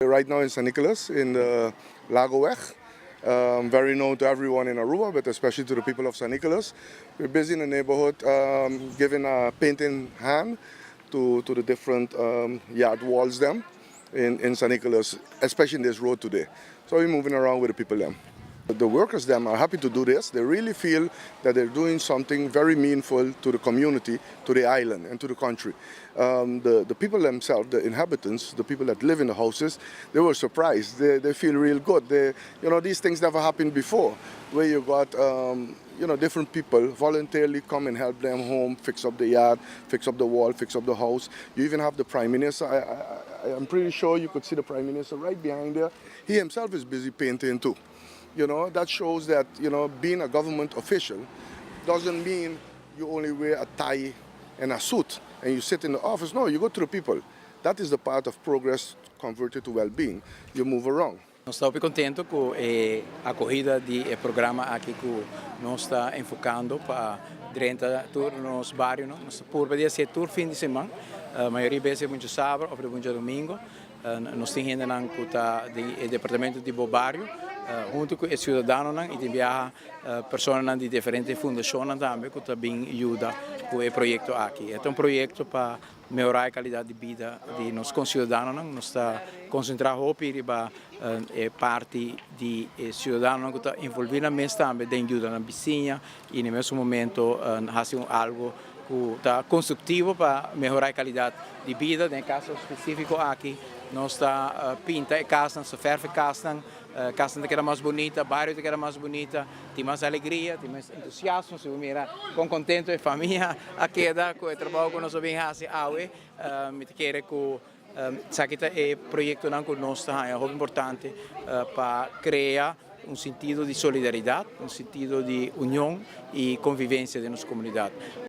Right now in St. Nicholas in the Lagoweg, very known to everyone in Aruba, but especially to the people of St. Nicholas. We're busy in the neighborhood giving a painting hand to the different yard walls them in St. Nicholas, especially in this road today. So we're moving around with the people them. The workers them are happy to do this. They really feel that they're doing something very meaningful to the community, to the island and to the country. The people themselves, the inhabitants, the people that live in the houses, they were surprised. They feel real good. These things never happened before, where you got different people voluntarily come and help them home, fix up the yard, fix up the wall, fix up the house. You even have the Prime Minister. I'm pretty sure you could see the Prime Minister right behind there. He himself is busy painting too. That shows that, being a government official doesn't mean you only wear a tie and a suit and you sit in the office. No, you go to the people. That is the part of progress converted to well-being. You move around. Nós estamos contentes com a acolhida do programa aqui que nós está enfocando para dentro do nosso bairro. Nós poderia ser todo fim de semana, a maioria vezes é muito sábado ou muito domingo. Nós temos ainda o departamento de bairro, junto com os cidadãos e enviar pessoas de diferentes fundações também que também ajudam com o projeto aqui. É um projeto para melhorar a qualidade de vida de nossos concidadãos. Nós estamos concentrados para parte de cidadãos que estão envolvidos também de ajuda na vizinha e no mesmo momento fazem algo que está construtivo para melhorar a qualidade de vida. No caso específico aqui, nós está pinta a casa, nós ferve a casa que era mais bonita, o bairro que era mais bonita, tem mais alegria, tem mais entusiasmo, se mira com contento a família aqui com o trabalho que nós vem fazer hoje, me quero que esse projeto que nós está é muito importante para criar sentido de solidariedade, sentido de união e convivência da nossa comunidade.